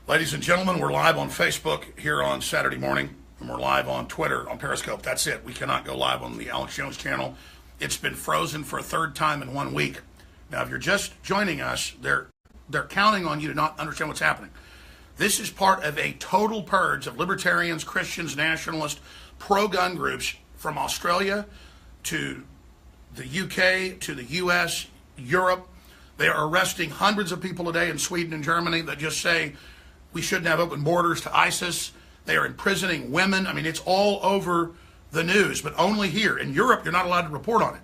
Ladies and gentlemen, we're live on Facebook here on Saturday morning, and we're live on Twitter on Periscope. That's it. We cannot go live on the Alex Jones channel. It's been frozen for a third time in 1 week. Now, if you're just joining us, they're counting on you to not understand what's happening. This is part of a total purge of libertarians, Christians, nationalists, pro-gun groups from Australia to the UK to the US, Europe. They are arresting hundreds of people a day in Sweden and Germany that just say we shouldn't have open borders to ISIS. They are imprisoning women. I mean, it's all over the news, but only here. In Europe, you're not allowed to report on it.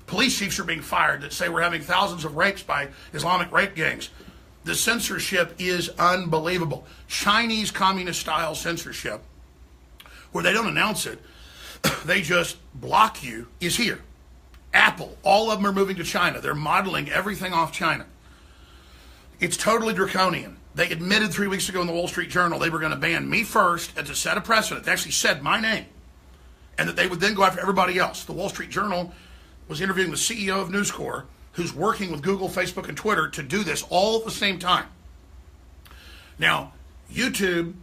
Police chiefs are being fired that say we're having thousands of rapes by Islamic rape gangs. The censorship is unbelievable. Chinese communist-style censorship, where they don't announce it, they just block you, is here. Apple, all of them are moving to China. They're modeling everything off China. It's totally draconian. They admitted 3 weeks ago in the Wall Street Journal they were going to ban me first and to set a precedent. They actually said my name, and that they would then go after everybody else. The Wall Street Journal was interviewing the CEO of News Corp, who's working with Google, Facebook, and Twitter to do this all at the same time. Now, YouTube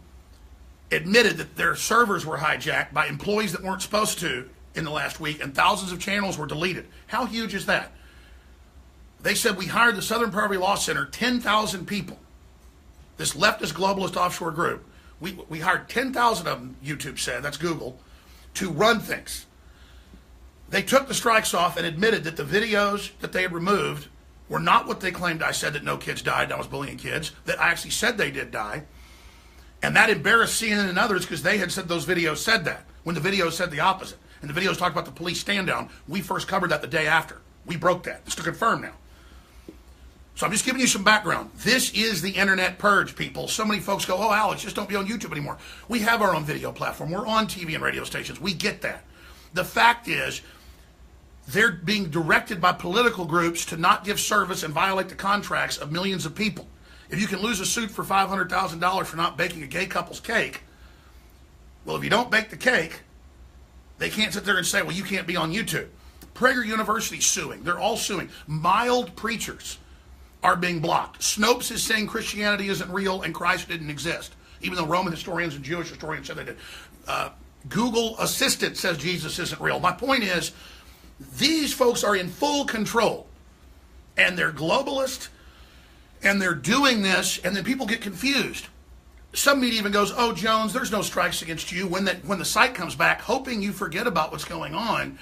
admitted that their servers were hijacked by employees that weren't supposed to in the last week, and thousands of channels were deleted. How huge is that? They said we hired the Southern Poverty Law Center, 10,000 people. This leftist globalist offshore group, we hired 10,000 of them, YouTube said, that's Google, to run things. They took the strikes off and admitted that the videos that they had removed were not what they claimed I said, that no kids died and I was bullying kids, that I actually said they did die. And that embarrassed CNN and others because they had said those videos said that, when the videos said the opposite. And the videos talked about the police stand down. We first covered that the day after. We broke that. It's to confirm now. So I'm just giving you some background. This is the internet purge, people. So many folks go, oh, Alex, just don't be on YouTube anymore. We have our own video platform. We're on TV and radio stations. We get that. The fact is, they're being directed by political groups to not give service and violate the contracts of millions of people. If you can lose a suit for $500,000 for not baking a gay couple's cake, well, if you don't bake the cake, they can't sit there and say, well, you can't be on YouTube. Prager University's suing. They're all suing. Mild preachers are being blocked. Snopes is saying Christianity isn't real and Christ didn't exist, even though Roman historians and Jewish historians said they did. Google Assistant says Jesus isn't real. My point is, these folks are in full control, and they're globalist, and they're doing this, and then people get confused. Some media even goes, oh, Jones, there's no strikes against you when the site comes back, hoping you forget about what's going on.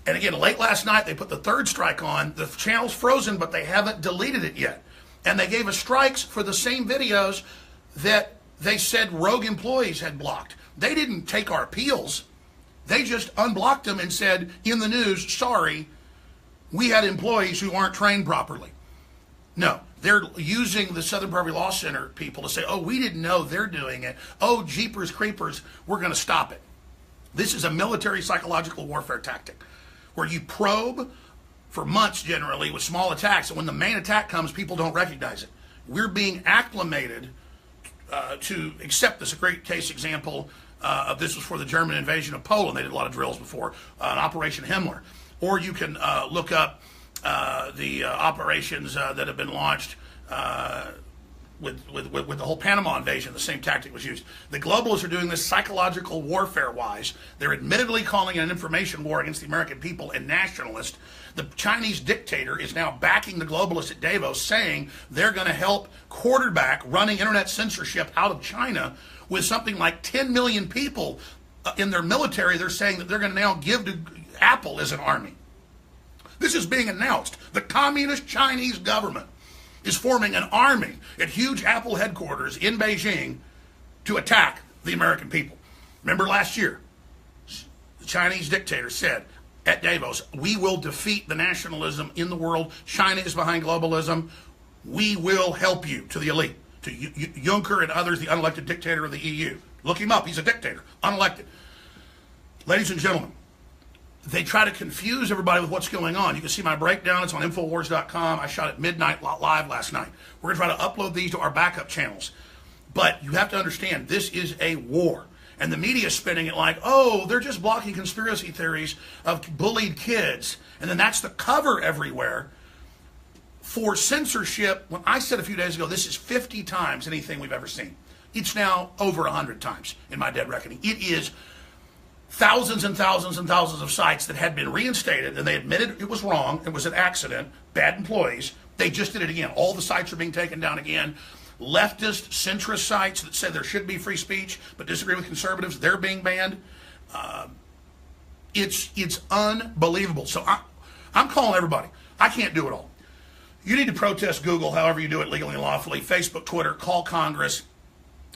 And again, late last night, they put the third strike on. The channel's frozen, but they haven't deleted it yet. And they gave us strikes for the same videos that they said rogue employees had blocked. They didn't take our appeals. They just unblocked them and said, in the news, sorry, we had employees who aren't trained properly. No, they're using the Southern Poverty Law Center people to say, oh, we didn't know they're doing it. Oh, jeepers creepers, we're going to stop it. This is a military psychological warfare tactic where you probe for months generally with small attacks, and when the main attack comes, people don't recognize it. We're being acclimated to accept this. A great case example of this was for the German invasion of Poland. They did a lot of drills before, an Operation Himmler. Or you can look up the operations that have been launched with the whole Panama invasion. The same tactic was used. The globalists are doing this psychological warfare-wise. They're admittedly calling it an information war against the American people and nationalists. The Chinese dictator is now backing the globalists at Davos, saying they're going to help quarterback running internet censorship out of China with something like 10 million people in their military. They're saying that they're going to now give to Apple as an army. This is being announced. The communist Chinese government is forming an army at huge Apple headquarters in Beijing to attack the American people. Remember last year, the Chinese dictator said at Davos, we will defeat the nationalism in the world. China is behind globalism. We will help you, to the elite, to Juncker and others, the unelected dictator of the EU. Look him up. He's a dictator, unelected. Ladies and gentlemen, they try to confuse everybody with what's going on. You can see my breakdown. It's on Infowars.com. I shot at midnight live last night. We're going to try to upload these to our backup channels. But you have to understand, this is a war. And the media is spinning it like, oh, they're just blocking conspiracy theories of bullied kids. And then that's the cover everywhere for censorship, when I said a few days ago, this is 50 times anything we've ever seen. It's now over 100 times in my dead reckoning. It is thousands and thousands and thousands of sites that had been reinstated, and they admitted it was wrong, it was an accident, bad employees. They just did it again. All the sites are being taken down again. Leftist, centrist sites that say there should be free speech but disagree with conservatives, they're being banned. It's unbelievable. So I'm calling everybody. I can't do it all. You need to protest Google however you do it legally and lawfully. Facebook, Twitter, call Congress.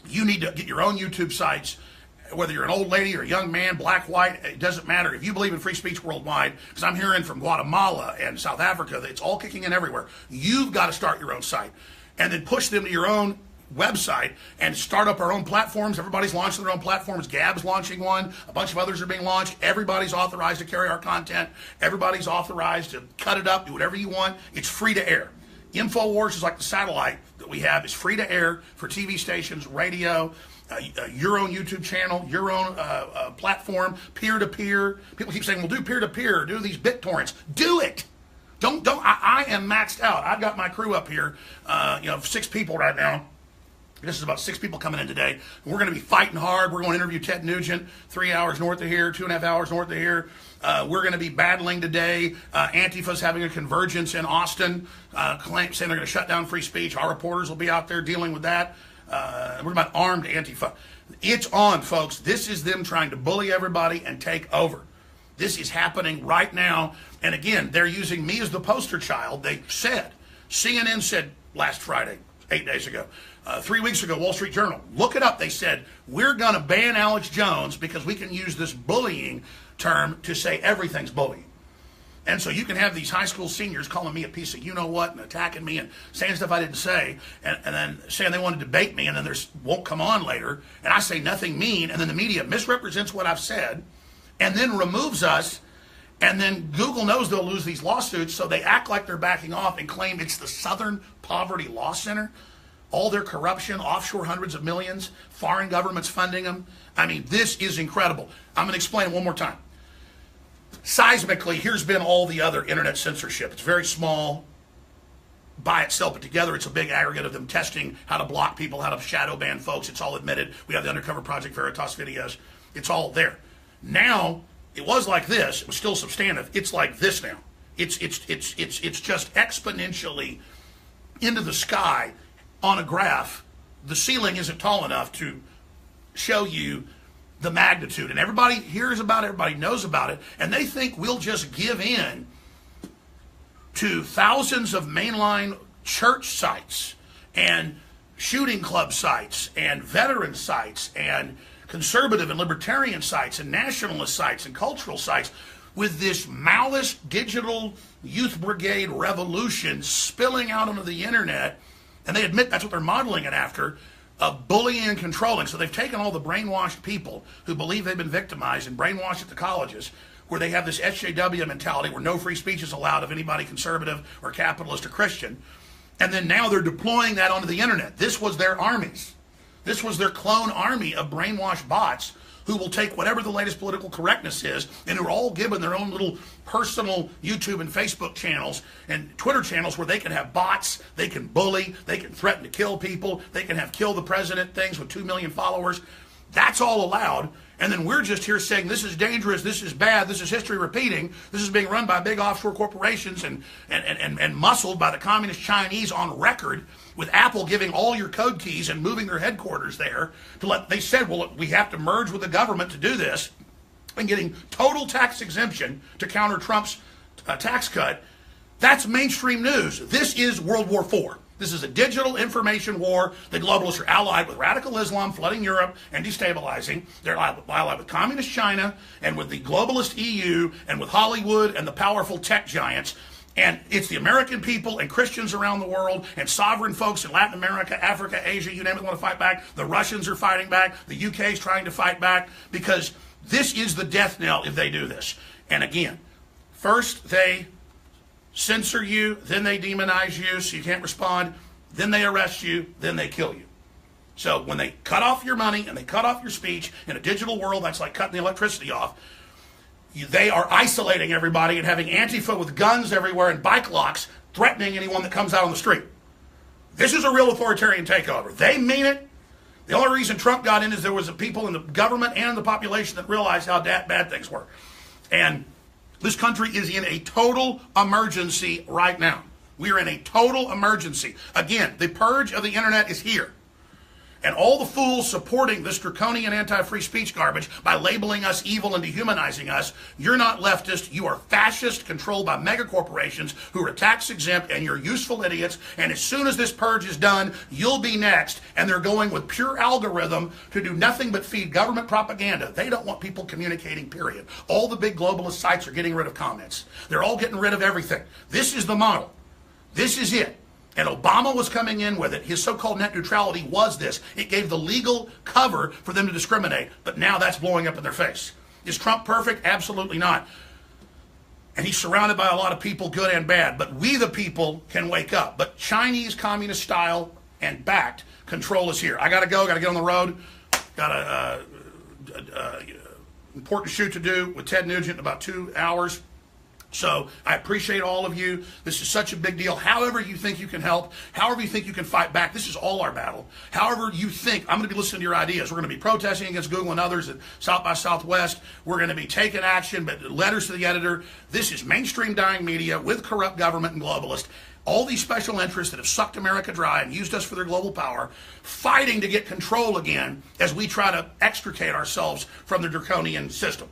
You need to get your own YouTube sites. Whether you're an old lady or a young man, black, white, it doesn't matter. If you believe in free speech worldwide, because I'm hearing from Guatemala and South Africa that it's all kicking in everywhere, you've got to start your own site and then push them to your own website and start up our own platforms. Everybody's launching their own platforms. Gab's launching one. A bunch of others are being launched. Everybody's authorized to carry our content. Everybody's authorized to cut it up, do whatever you want. It's free to air. InfoWars is like the satellite that we have. It's free to air for TV stations, radio, your own YouTube channel, your own platform, peer-to-peer. People keep saying, well, do peer-to-peer, do these BitTorrents. Do it. Don't. I am maxed out. I've got my crew up here, 6 people right now. This is about 6 people coming in today. We're going to be fighting hard. We're going to interview Ted Nugent, 3 hours north of here, 2.5 hours north of here. We're going to be battling today. Antifa's having a convergence in Austin, saying they're going to shut down free speech. Our reporters will be out there dealing with that. We're about armed Antifa. It's on, folks. This is them trying to bully everybody and take over. This is happening right now. And again, they're using me as the poster child. They said, CNN said last Friday, 8 days ago, 3 weeks ago, Wall Street Journal, look it up. They said, we're going to ban Alex Jones because we can use this bullying term to say everything's bullying. And so you can have these high school seniors calling me a piece of you-know-what and attacking me and saying stuff I didn't say and then saying they want to debate me and then won't come on later and I say nothing mean and then the media misrepresents what I've said and then removes us and then Google knows they'll lose these lawsuits so they act like they're backing off and claim it's the Southern Poverty Law Center. All their corruption, offshore hundreds of millions, foreign governments funding them. I mean, this is incredible. I'm going to explain it one more time. Seismically, here's been all the other internet censorship. It's very small by itself, but together it's a big aggregate of them testing how to block people, how to shadow ban folks. It's all admitted. We have the Undercover Project Veritas videos. It's all there. Now, it was like this. It was still substantive. It's like this now. It's just exponentially into the sky on a graph. The ceiling isn't tall enough to show you the magnitude, and everybody hears about it, everybody knows about it, and they think we'll just give in to thousands of mainline church sites and shooting club sites and veteran sites and conservative and libertarian sites and nationalist sites and cultural sites with this malice digital youth brigade revolution spilling out onto the internet, and they admit that's what they're modeling it after, of bullying and controlling. So they've taken all the brainwashed people who believe they've been victimized and brainwashed at the colleges where they have this SJW mentality where no free speech is allowed of anybody conservative or capitalist or Christian. And then now they're deploying that onto the internet. This was their armies. This was their clone army of brainwashed bots who will take whatever the latest political correctness is and who are all given their own little personal YouTube and Facebook channels and Twitter channels where they can have bots, they can bully, they can threaten to kill people, they can have kill the president things with 2 million followers. That's all allowed. And then we're just here saying this is dangerous, this is bad, this is history repeating, this is being run by big offshore corporations and muscled by the communist Chinese on record, with Apple giving all your code keys and moving their headquarters there they said, well, we have to merge with the government to do this, and getting total tax exemption to counter Trump's tax cut. That's mainstream news. This is World War IV. This is a digital information war. The globalists are allied with radical Islam flooding Europe and destabilizing. They're allied with communist China and with the globalist EU and with Hollywood and the powerful tech giants. And it's the American people and Christians around the world and sovereign folks in Latin America, Africa, Asia, you name it, want to fight back. The Russians are fighting back. The UK is trying to fight back because this is the death knell if they do this. And again, first they censor you, then they demonize you so you can't respond, then they arrest you, then they kill you. So when they cut off your money and they cut off your speech in a digital world, that's like cutting the electricity off. They are isolating everybody and having Antifa with guns everywhere and bike locks threatening anyone that comes out on the street. This is a real authoritarian takeover. They mean it. The only reason Trump got in is there was people in the government and in the population that realized how bad things were. And this country is in a total emergency right now. We are in a total emergency. Again, the purge of the internet is here. And all the fools supporting this draconian anti-free speech garbage by labeling us evil and dehumanizing us, you're not leftist, you are fascist, controlled by mega corporations who are tax exempt, and you're useful idiots. And as soon as this purge is done, you'll be next. And they're going with pure algorithm to do nothing but feed government propaganda. They don't want people communicating, period. All the big globalist sites are getting rid of comments. They're all getting rid of everything. This is the model. This is it. And Obama was coming in with it. His so-called net neutrality was this. It gave the legal cover for them to discriminate. But now that's blowing up in their face. Is Trump perfect? Absolutely not. And he's surrounded by a lot of people, good and bad. But we, the people, can wake up. But Chinese communist style and backed control is here. I got to go. Got to get on the road. Got a important shoot to do with Ted Nugent in about 2 hours. So I appreciate all of you. This is such a big deal. However you think you can help, however you think you can fight back, this is all our battle. However you think, I'm going to be listening to your ideas. We're going to be protesting against Google and others at South by Southwest. We're going to be taking action, but letters to the editor. This is mainstream dying media with corrupt government and globalists. All these special interests that have sucked America dry and used us for their global power, fighting to get control again as we try to extricate ourselves from the draconian system.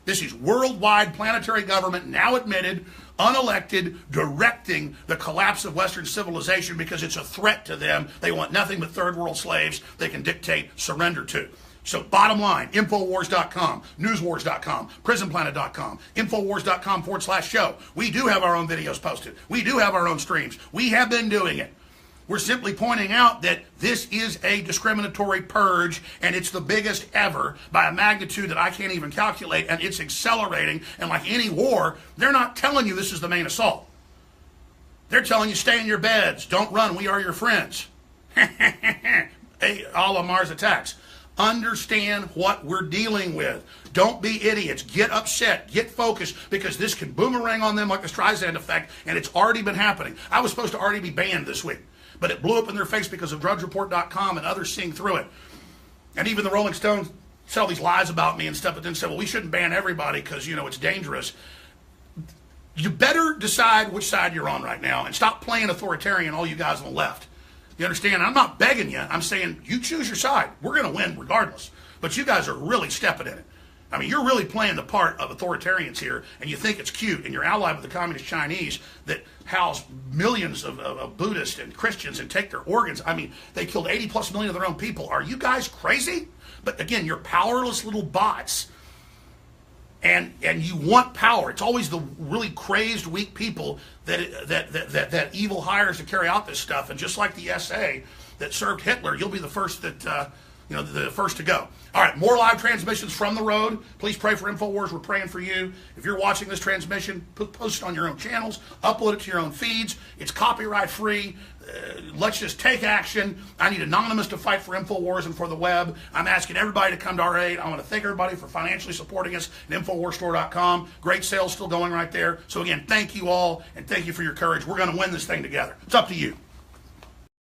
This is worldwide planetary government, now admitted, unelected, directing the collapse of Western civilization because it's a threat to them. They want nothing but third world slaves they can dictate, surrender to. So bottom line, Infowars.com, Newswars.com, PrisonPlanet.com, Infowars.com/show. We do have our own videos posted. We do have our own streams. We have been doing it. We're simply pointing out that this is a discriminatory purge, and it's the biggest ever by a magnitude that I can't even calculate, and it's accelerating. And like any war, they're not telling you this is the main assault. They're telling you stay in your beds, don't run, we are your friends. A la Mars Attacks. Understand what we're dealing with. Don't be idiots. Get upset. Get focused, because this can boomerang on them like the Streisand effect, and it's already been happening. I was supposed to already be banned this week, but it blew up in their face because of DrudgeReport.com and others seeing through it. And even the Rolling Stones tell these lies about me and stuff, but then say, well, we shouldn't ban everybody because, it's dangerous. You better decide which side you're on right now and stop playing authoritarian, all you guys on the left. You understand? I'm not begging you. I'm saying you choose your side. We're going to win regardless. But you guys are really stepping in it. I mean, you're really playing the part of authoritarians here, and you think it's cute, and you're allied with the communist Chinese that house millions of Buddhists and Christians and take their organs. I mean, they killed 80+ million of their own people. Are you guys crazy? But again, you're powerless little bots, and you want power. It's always the really crazed, weak people that evil hires to carry out this stuff. And just like the SA that served Hitler, you'll be the first that the first to go. All right, more live transmissions from the road. Please pray for InfoWars. We're praying for you. If you're watching this transmission, post it on your own channels, upload it to your own feeds. It's copyright free. Let's just take action. I need Anonymous to fight for InfoWars and for the web. I'm asking everybody to come to our aid. I want to thank everybody for financially supporting us at InfoWarsStore.com. Great sales still going right there. So again, thank you all, and thank you for your courage. We're going to win this thing together. It's up to you.